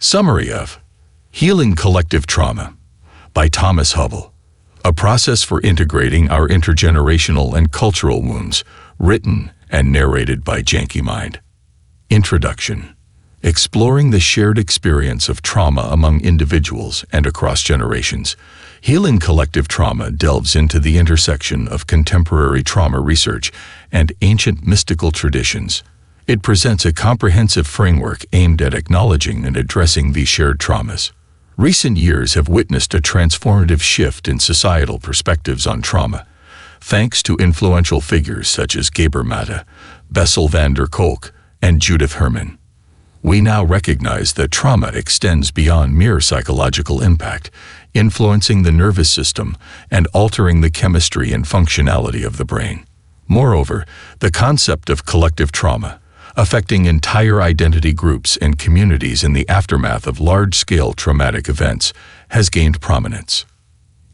Summary of Healing Collective Trauma by Thomas Hübl, a process for integrating our intergenerational and cultural wounds, written and narrated by Janky Mind. Introduction. Exploring the shared experience of trauma among individuals and across generations, Healing Collective Trauma delves into the intersection of contemporary trauma research and ancient mystical traditions. It presents a comprehensive framework aimed at acknowledging and addressing these shared traumas. Recent years have witnessed a transformative shift in societal perspectives on trauma, thanks to influential figures such as Gabor Mate, Bessel van der Kolk, and Judith Herman. We now recognize that trauma extends beyond mere psychological impact, influencing the nervous system and altering the chemistry and functionality of the brain. Moreover, the concept of collective trauma, affecting entire identity groups and communities in the aftermath of large-scale traumatic events, has gained prominence.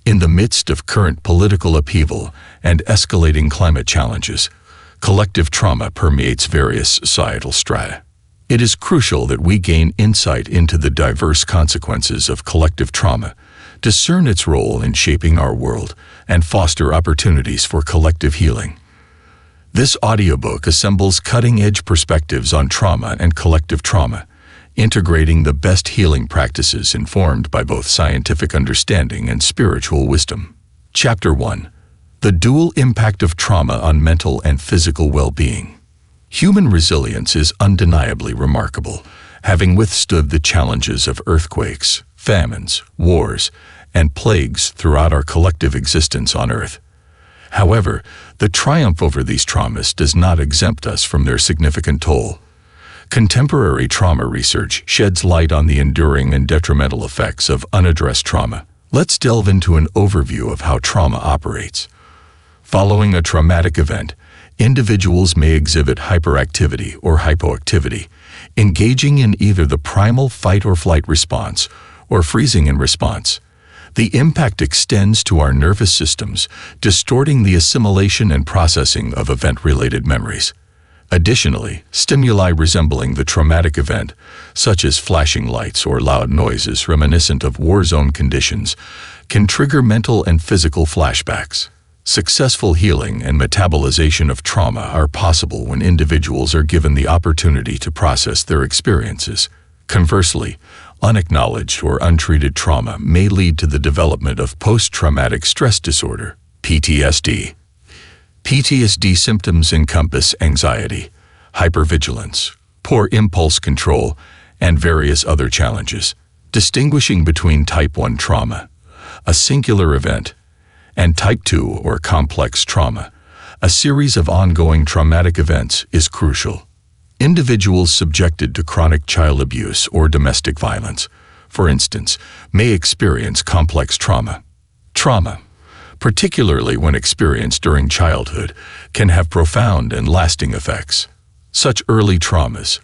In the midst of current political upheaval and escalating climate challenges, collective trauma permeates various societal strata. It is crucial that we gain insight into the diverse consequences of collective trauma, discern its role in shaping our world, and foster opportunities for collective healing. This audiobook assembles cutting-edge perspectives on trauma and collective trauma, integrating the best healing practices informed by both scientific understanding and spiritual wisdom. Chapter 1. The Dual Impact of Trauma on Mental and Physical Well-Being. Human resilience is undeniably remarkable, having withstood the challenges of earthquakes, famines, wars, and plagues throughout our collective existence on Earth. However, the triumph over these traumas does not exempt us from their significant toll. Contemporary trauma research sheds light on the enduring and detrimental effects of unaddressed trauma. Let's delve into an overview of how trauma operates. Following a traumatic event, individuals may exhibit hyperactivity or hypoactivity, engaging in either the primal fight-or-flight response or freezing in response. The impact extends to our nervous systems, distorting the assimilation and processing of event-related memories. Additionally, stimuli resembling the traumatic event, such as flashing lights or loud noises reminiscent of war zone conditions, can trigger mental and physical flashbacks. Successful healing and metabolization of trauma are possible when individuals are given the opportunity to process their experiences. Conversely, unacknowledged or untreated trauma may lead to the development of post-traumatic stress disorder, PTSD. PTSD symptoms encompass anxiety, hypervigilance, poor impulse control, and various other challenges. Distinguishing between Type 1 trauma, a singular event, and Type 2 or complex trauma, a series of ongoing traumatic events, is crucial. Individuals subjected to chronic child abuse or domestic violence, for instance, may experience complex trauma. Trauma, particularly when experienced during childhood, can have profound and lasting effects. Such early traumas,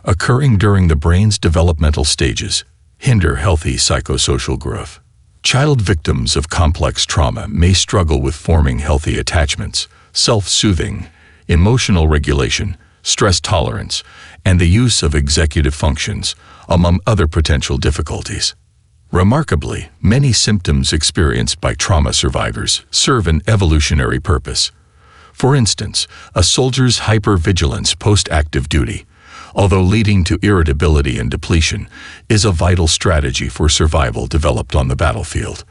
occurring during the brain's developmental stages, hinder healthy psychosocial growth. Child victims of complex trauma may struggle with forming healthy attachments, self-soothing, emotional regulation, stress tolerance, and the use of executive functions, among other potential difficulties. Remarkably, many symptoms experienced by trauma survivors serve an evolutionary purpose. For instance, a soldier's hypervigilance post-active duty, although leading to irritability and depletion, is a vital strategy for survival developed on the battlefield.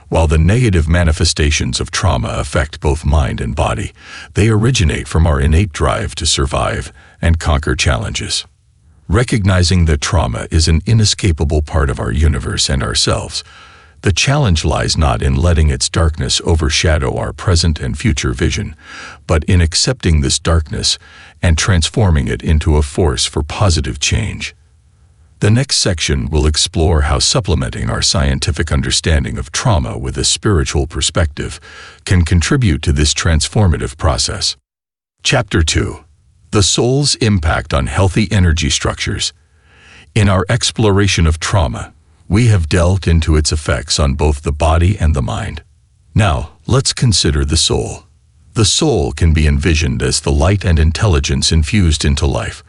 While the negative manifestations of trauma affect both mind and body, they originate from our innate drive to survive and conquer challenges. Recognizing that trauma is an inescapable part of our universe and ourselves, the challenge lies not in letting its darkness overshadow our present and future vision, but in accepting this darkness and transforming it into a force for positive change. The next section will explore how supplementing our scientific understanding of trauma with a spiritual perspective can contribute to this transformative process. Chapter 2. The Soul's Impact on Healthy Energy Structures. In our exploration of trauma, we have delved into its effects on both the body and the mind. Now, let's consider the soul. The soul can be envisioned as the light and intelligence infused into life,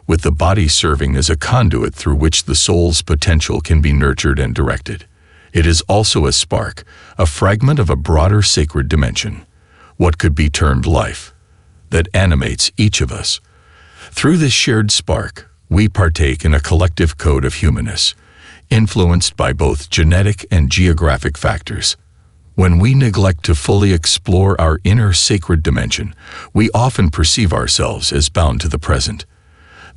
with the body serving as a conduit through which the soul's potential can be nurtured and directed. It is also a spark, a fragment of a broader sacred dimension, what could be termed life, that animates each of us. Through this shared spark, we partake in a collective code of humanness, influenced by both genetic and geographic factors. When we neglect to fully explore our inner sacred dimension, we often perceive ourselves as bound to the present.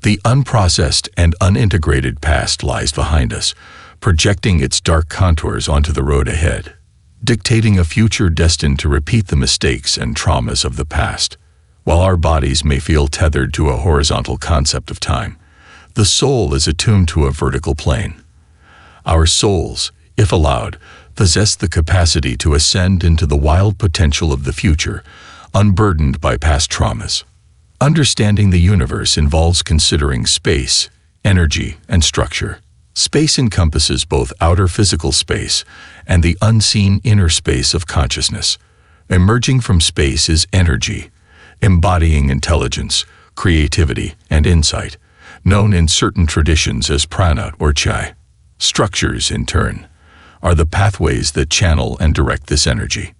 The unprocessed and unintegrated past lies behind us, projecting its dark contours onto the road ahead, dictating a future destined to repeat the mistakes and traumas of the past. While our bodies may feel tethered to a horizontal concept of time, the soul is attuned to a vertical plane. Our souls, if allowed, possess the capacity to ascend into the wild potential of the future, unburdened by past traumas. Understanding the universe involves considering space, energy, and structure. Space encompasses both outer physical space and the unseen inner space of consciousness. Emerging from space is energy, embodying intelligence, creativity, and insight, known in certain traditions as prana or chai. Structures, in turn, are the pathways that channel and direct this energy.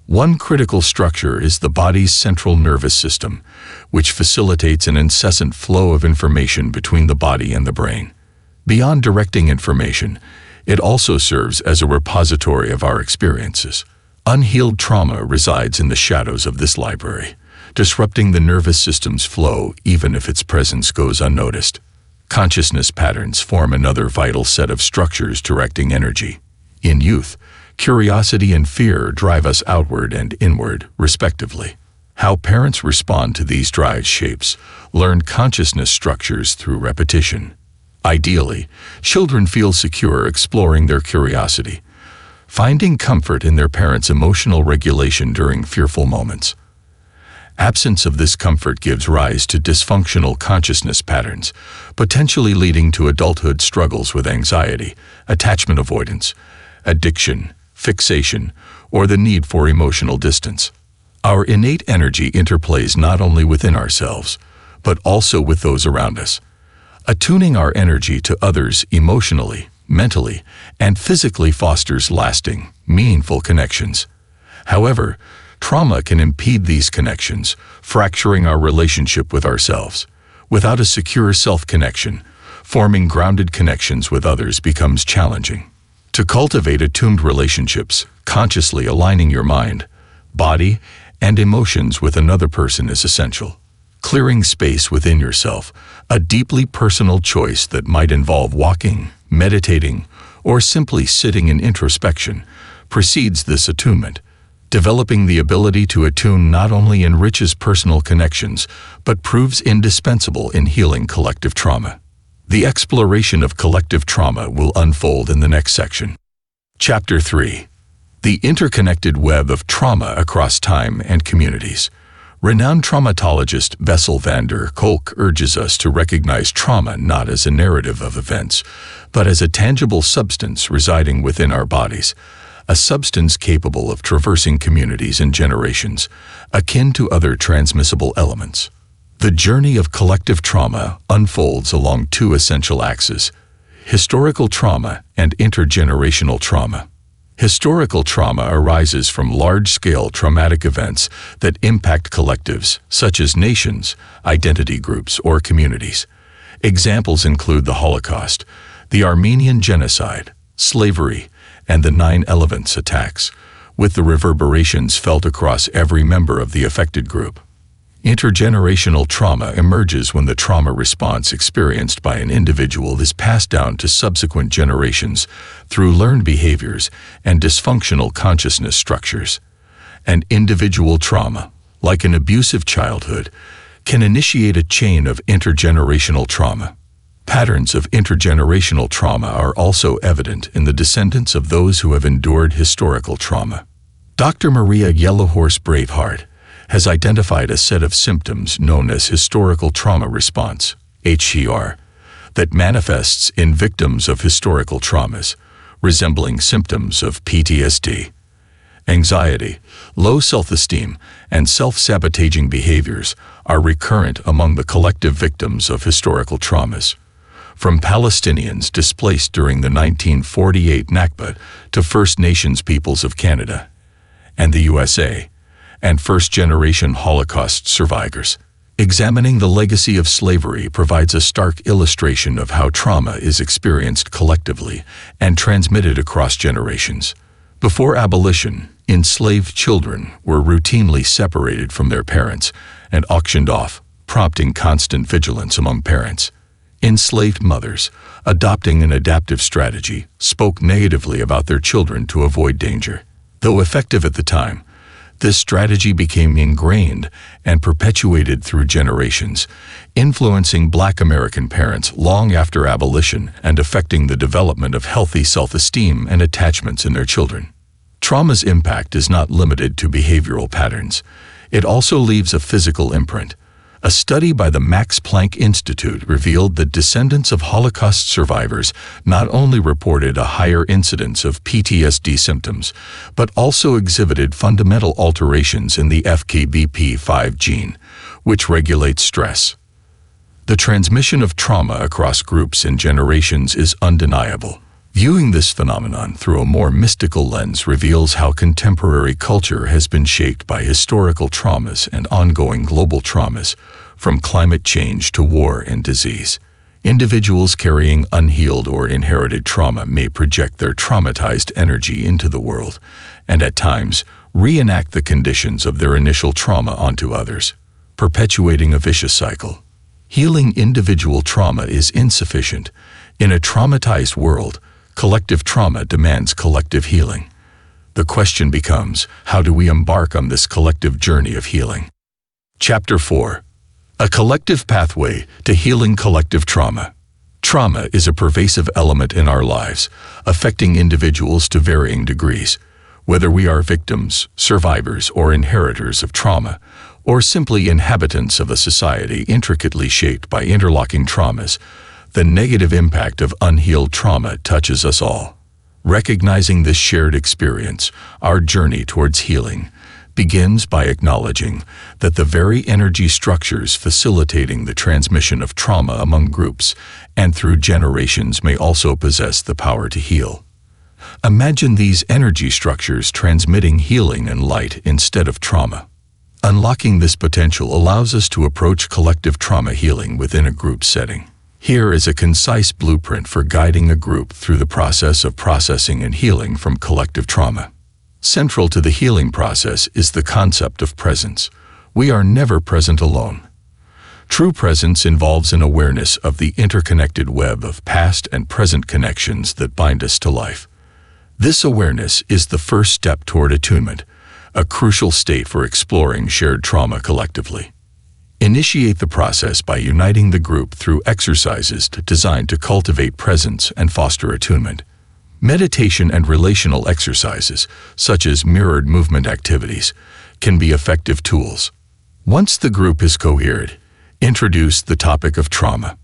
One critical structure is the body's central nervous system, which facilitates an incessant flow of information between the body and the brain. Beyond directing information, it also serves as a repository of our experiences. Unhealed trauma resides in the shadows of this library, disrupting the nervous system's flow even if its presence goes unnoticed. Consciousness patterns form another vital set of structures directing energy. In youth, curiosity and fear drive us outward and inward, respectively. How parents respond to these drives shapes learned consciousness structures through repetition. Ideally, children feel secure exploring their curiosity, finding comfort in their parents' emotional regulation during fearful moments. Absence of this comfort gives rise to dysfunctional consciousness patterns, potentially leading to adulthood struggles with anxiety, attachment avoidance, addiction, fixation, or the need for emotional distance. Our innate energy interplays not only within ourselves, but also with those around us. Attuning our energy to others emotionally, mentally, and physically fosters lasting, meaningful connections. However, trauma can impede these connections, fracturing our relationship with ourselves. Without a secure self-connection, forming grounded connections with others becomes challenging. To cultivate attuned relationships, consciously aligning your mind, body, and emotions with another person is essential. Clearing space within yourself, a deeply personal choice that might involve walking, meditating, or simply sitting in introspection, precedes this attunement. Developing the ability to attune not only enriches personal connections, but proves indispensable in healing collective trauma. The exploration of collective trauma will unfold in the next section. Chapter 3. The interconnected web of trauma across time and communities. Renowned traumatologist Bessel van der Kolk urges us to recognize trauma not as a narrative of events, but as a tangible substance residing within our bodies, a substance capable of traversing communities and generations, akin to other transmissible elements. The journey of collective trauma unfolds along two essential axes: historical trauma and intergenerational trauma. Historical trauma arises from large-scale traumatic events that impact collectives, such as nations, identity groups, or communities. Examples include the Holocaust, the Armenian Genocide, slavery, and the 9/11 attacks, with the reverberations felt across every member of the affected group. Intergenerational trauma emerges when the trauma response experienced by an individual is passed down to subsequent generations through learned behaviors and dysfunctional consciousness structures. And individual trauma, like an abusive childhood, can initiate a chain of intergenerational trauma. Patterns of intergenerational trauma are also evident in the descendants of those who have endured historical trauma. Dr. Maria Yellowhorse Braveheart has identified a set of symptoms known as historical trauma response, HTR, that manifests in victims of historical traumas, resembling symptoms of PTSD. Anxiety, low self-esteem, and self-sabotaging behaviors are recurrent among the collective victims of historical traumas. From Palestinians displaced during the 1948 Nakba to First Nations peoples of Canada and the USA, and first-generation Holocaust survivors. Examining the legacy of slavery provides a stark illustration of how trauma is experienced collectively and transmitted across generations. Before abolition, enslaved children were routinely separated from their parents and auctioned off, prompting constant vigilance among parents. Enslaved mothers, adopting an adaptive strategy, spoke negatively about their children to avoid danger. Though effective at the time, this strategy became ingrained and perpetuated through generations, influencing Black American parents long after abolition and affecting the development of healthy self-esteem and attachments in their children. Trauma's impact is not limited to behavioral patterns. It also leaves a physical imprint. A study by the Max Planck Institute revealed that descendants of Holocaust survivors not only reported a higher incidence of PTSD symptoms, but also exhibited fundamental alterations in the FKBP5 gene, which regulates stress. The transmission of trauma across groups and generations is undeniable. Viewing this phenomenon through a more mystical lens reveals how contemporary culture has been shaped by historical traumas and ongoing global traumas, from climate change to war and disease. Individuals carrying unhealed or inherited trauma may project their traumatized energy into the world, and at times reenact the conditions of their initial trauma onto others, perpetuating a vicious cycle. Healing individual trauma is insufficient. In a traumatized world, collective trauma demands collective healing. The question becomes, how do we embark on this collective journey of healing? Chapter 4. A collective pathway to healing collective trauma. Trauma is a pervasive element in our lives, affecting individuals to varying degrees. Whether we are victims, survivors, or inheritors of trauma, or simply inhabitants of a society intricately shaped by interlocking traumas, the negative impact of unhealed trauma touches us all. Recognizing this shared experience, our journey towards healing begins by acknowledging that the very energy structures facilitating the transmission of trauma among groups and through generations may also possess the power to heal. Imagine these energy structures transmitting healing and light instead of trauma. Unlocking this potential allows us to approach collective trauma healing within a group setting. Here is a concise blueprint for guiding a group through the process of processing and healing from collective trauma. Central to the healing process is the concept of presence. We are never present alone. True presence involves an awareness of the interconnected web of past and present connections that bind us to life. This awareness is the first step toward attunement, a crucial state for exploring shared trauma collectively. Initiate the process by uniting the group through exercises designed to cultivate presence and foster attunement. Meditation and relational exercises, such as mirrored movement activities, can be effective tools. Once the group is coherent, introduce the topic of trauma.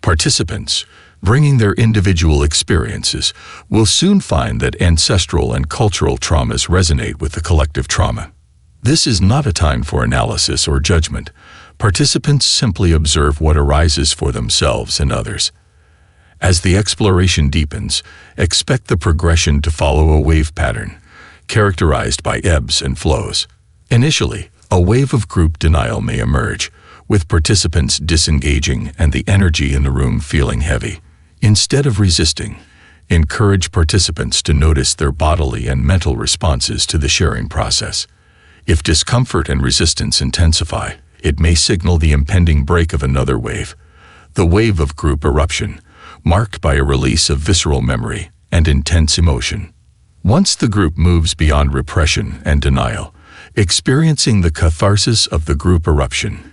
Participants, bringing their individual experiences, will soon find that ancestral and cultural traumas resonate with the collective trauma. This is not a time for analysis or judgment. Participants simply observe what arises for themselves and others. As the exploration deepens, expect the progression to follow a wave pattern, characterized by ebbs and flows. Initially, a wave of group denial may emerge, with participants disengaging and the energy in the room feeling heavy. Instead of resisting, encourage participants to notice their bodily and mental responses to the sharing process. If discomfort and resistance intensify, it may signal the impending break of another wave, the wave of group eruption, marked by a release of visceral memory and intense emotion. Once the group moves beyond repression and denial, experiencing the catharsis of the group eruption,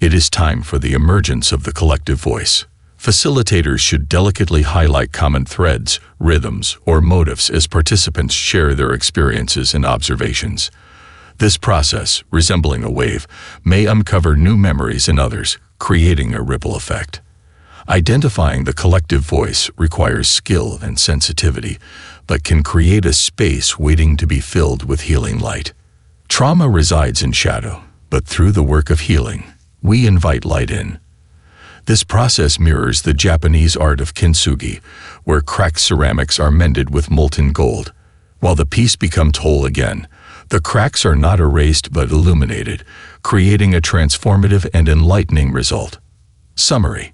it is time for the emergence of the collective voice. Facilitators should delicately highlight common threads, rhythms, or motives as participants share their experiences and observations. This process, resembling a wave, may uncover new memories in others, creating a ripple effect. Identifying the collective voice requires skill and sensitivity, but can create a space waiting to be filled with healing light. Trauma resides in shadow, but through the work of healing, we invite light in. This process mirrors the Japanese art of kintsugi, where cracked ceramics are mended with molten gold. While the piece becomes whole again, the cracks are not erased but illuminated, creating a transformative and enlightening result. Summary: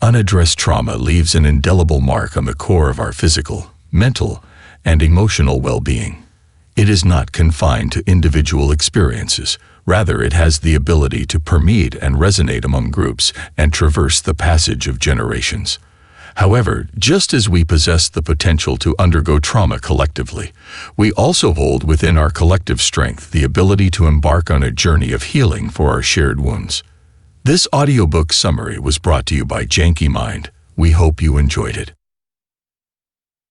unaddressed trauma leaves an indelible mark on the core of our physical, mental, and emotional well-being. It is not confined to individual experiences. Rather, it has the ability to permeate and resonate among groups and traverse the passage of generations. However, just as we possess the potential to undergo trauma collectively, we also hold within our collective strength the ability to embark on a journey of healing for our shared wounds. This audiobook summary was brought to you by Janky Mind. We hope you enjoyed it.